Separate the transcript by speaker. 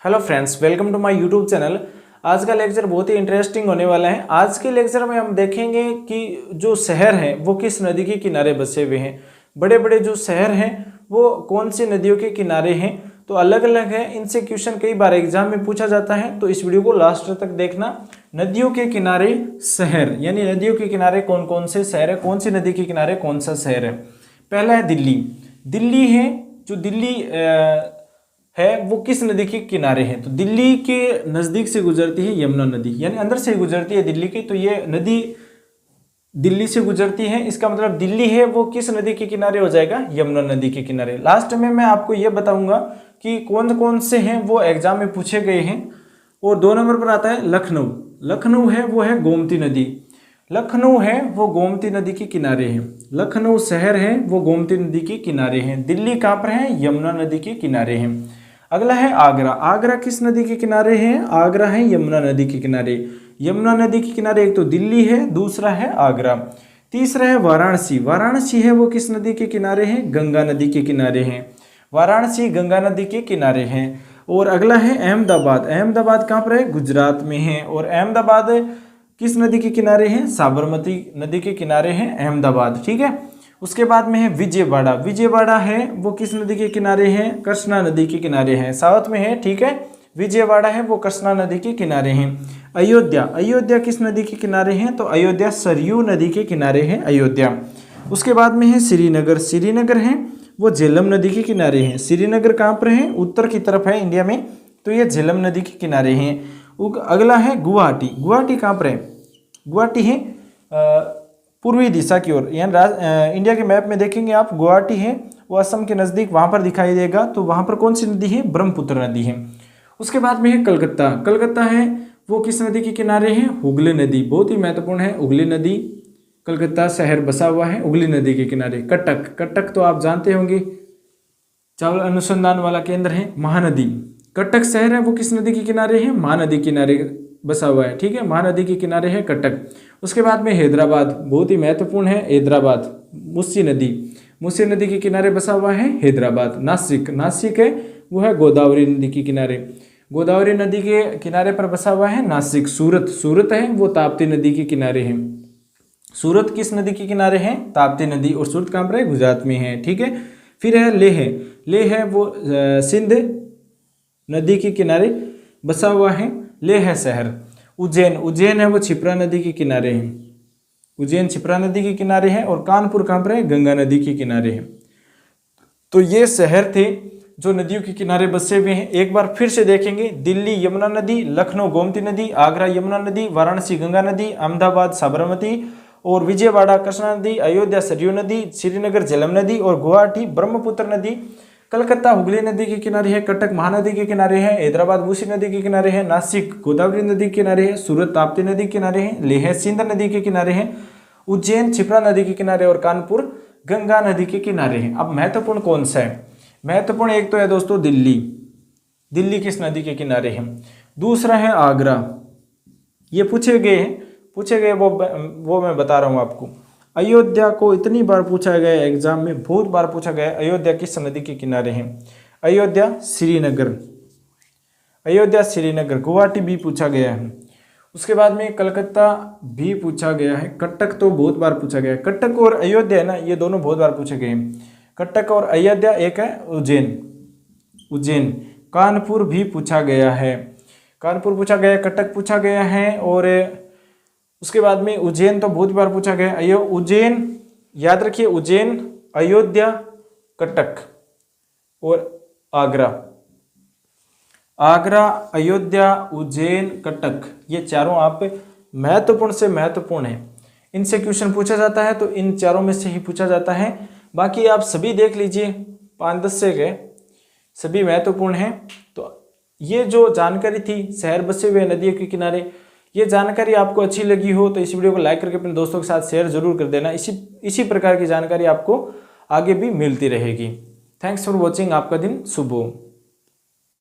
Speaker 1: Hello friends, welcome to my YouTube channel. आज का lecture बहुत ही इंटरेस्टिंग होने वाला है। आज के लेक्चर में हम देखेंगे कि जो शहर हैं वो किस नदी के किनारे बसे हुए हैं। बड़े बड़े जो शहर हैं वो कौन सी नदियों के किनारे हैं, तो अलग अलग है। इनसे क्वेश्चन कई बार एग्जाम में पूछा जाता है, तो इस वीडियो को लास्ट तक देखना। नदियों के किनारे शहर, यानी नदियों के किनारे कौन कौन से शहर है, कौन सी नदी के किनारे कौन सा शहर है। पहला है दिल्ली। दिल्ली है, जो दिल्ली है वो किस नदी के किनारे है, तो दिल्ली के नज़दीक से गुजरती है यमुना नदी, यानी अंदर से गुजरती है दिल्ली की, तो ये नदी दिल्ली से गुजरती है। इसका मतलब दिल्ली है वो किस नदी के किनारे हो जाएगा, यमुना नदी के किनारे। लास्ट में मैं आपको ये बताऊंगा कि कौन कौन से हैं वो एग्जाम में पूछे गए हैं। और 2 नंबर पर आता है लखनऊ। लखनऊ है वो है गोमती नदी। लखनऊ है वो गोमती नदी के किनारे है। लखनऊ शहर है वो गोमती नदी के किनारे है। दिल्ली कहाँ पर है, यमुना नदी के किनारे है। अगला है आगरा। आगरा किस नदी के किनारे है, आगरा है यमुना नदी के किनारे। यमुना नदी के किनारे एक तो दिल्ली है, दूसरा है आगरा। तीसरा है वाराणसी। वाराणसी है वो किस नदी के किनारे है, गंगा नदी के किनारे है। वाराणसी गंगा नदी के किनारे है। और अगला है अहमदाबाद। अहमदाबाद कहाँ पर है, गुजरात में है। और अहमदाबाद किस नदी के किनारे है, साबरमती नदी के किनारे है अहमदाबाद, ठीक है। उसके बाद में है विजयवाड़ा। विजयवाड़ा है वो किस नदी के किनारे है, कृष्णा नदी के किनारे है, साउथ में है, ठीक है। विजयवाड़ा है वो कृष्णा नदी के किनारे हैं। अयोध्या। अयोध्या किस नदी के किनारे हैं, तो अयोध्या सरयू नदी के किनारे है अयोध्या। उसके बाद में है श्रीनगर। श्रीनगर है वो झेलम नदी के किनारे हैं। श्रीनगर कहाँ पर है, उत्तर की तरफ है इंडिया में, तो ये झेलम नदी के किनारे हैं। अगला है गुवाहाटी। गुवाहाटी कहाँ पर है, गुवाहाटी है पूर्वी दिशा की ओर, यानी इंडिया के मैप में देखेंगे आप, गुवाहाटी है वो असम के नज़दीक वहाँ पर दिखाई देगा। तो वहाँ पर कौन सी नदी है, ब्रह्मपुत्र नदी है। उसके बाद में है कलकत्ता। कलकत्ता है वो किस नदी के किनारे है, हुगली नदी, बहुत ही महत्वपूर्ण है हुगली नदी। कलकत्ता शहर बसा हुआ है हुगली नदी के किनारे। कटक। कटक तो आप जानते होंगे, चावल अनुसंधान वाला केंद्र है। महानदी। कटक शहर है वो किस नदी के किनारे है, महानदी किनारे बसा हुआ है, ठीक है। महानदी के किनारे है कटक। उसके बाद में हैदराबाद, बहुत ही महत्वपूर्ण है हैदराबाद, मूसी नदी, मूसी नदी के किनारे बसा हुआ है हैदराबाद। नासिक। नासिक है वो है गोदावरी नदी के किनारे, गोदावरी नदी के किनारे पर बसा हुआ है नासिक। सूरत। सूरत है वो ताप्ती नदी के किनारे है। सूरत किस नदी के किनारे है, ताप्ती नदी। और सूरत कहाँ पर है, गुजरात में है, ठीक है। फिर है लेह। लेह है वो सिंध नदी के किनारे बसा हुआ है लेह शहर। उज्जैन। उज्जैन है वो क्षिप्रा नदी के किनारे है। उज्जैन क्षिप्रा नदी के किनारे है। और कानपुर कहाँ पर है, गंगा नदी के किनारे है। तो ये शहर थे जो नदियों के किनारे बसे हुए हैं। एक बार फिर से देखेंगे, दिल्ली यमुना नदी, लखनऊ गोमती नदी, आगरा यमुना नदी, वाराणसी गंगा नदी, अहमदाबाद साबरमती, और विजयवाड़ा कृष्णा नदी, अयोध्या सरयू नदी, श्रीनगर झेलम नदी, और गुवाहाटी ब्रह्मपुत्र नदी। कलकत्ता हुगली नदी के किनारे है। कटक महानदी के किनारे है। हैदराबाद मूसी नदी के किनारे है। नासिक गोदावरी नदी के किनारे है। सूरत ताप्ती नदी के किनारे है। लेह सिंध नदी के किनारे है। उज्जैन क्षिप्रा नदी के किनारे, और कानपुर गंगा नदी के किनारे है। अब महत्वपूर्ण कौन सा है, महत्वपूर्ण एक तो है दोस्तों दिल्ली। दिल्ली किस नदी के किनारे है। दूसरा है आगरा। ये पूछे गए वो मैं बता रहा हूँ आपको। अयोध्या को इतनी बार पूछा गया एग्जाम में, बहुत बार पूछा गया, अयोध्या किस नदी के किनारे है। अयोध्या श्रीनगर। अयोध्या श्रीनगर। गुवाहाटी भी पूछा गया है। उसके बाद में कलकत्ता भी पूछा गया है। कटक तो बहुत बार पूछा गया है। कटक और अयोध्या है ना, ये दोनों बहुत बार पूछे गए हैं। कटक और अयोध्या। एक है उज्जैन। उज्जैन। कानपुर भी पूछा गया है। कानपुर पूछा गया है, कटक पूछा गया है, और उसके बाद में उज्जैन तो बहुत बार पूछा गया। उज्जैन याद रखिए, उज्जैन, अयोध्या, कटक और आगरा। आगरा, अयोध्या, उज्जैन, कटक, ये चारों आप महत्वपूर्ण से महत्वपूर्ण है। इनसे क्वेश्चन पूछा जाता है तो इन चारों में से ही पूछा जाता है। बाकी आप सभी देख लीजिए, 5-10 से गए, सभी महत्वपूर्ण हैं। तो ये जो जानकारी थी शहर बसे हुए नदियों के किनारे, ये जानकारी आपको अच्छी लगी हो तो इस वीडियो को लाइक करके अपने दोस्तों के साथ शेयर जरूर कर देना। इसी प्रकार की जानकारी आपको आगे भी मिलती रहेगी। Thanks for watching. आपका दिन शुभ हो।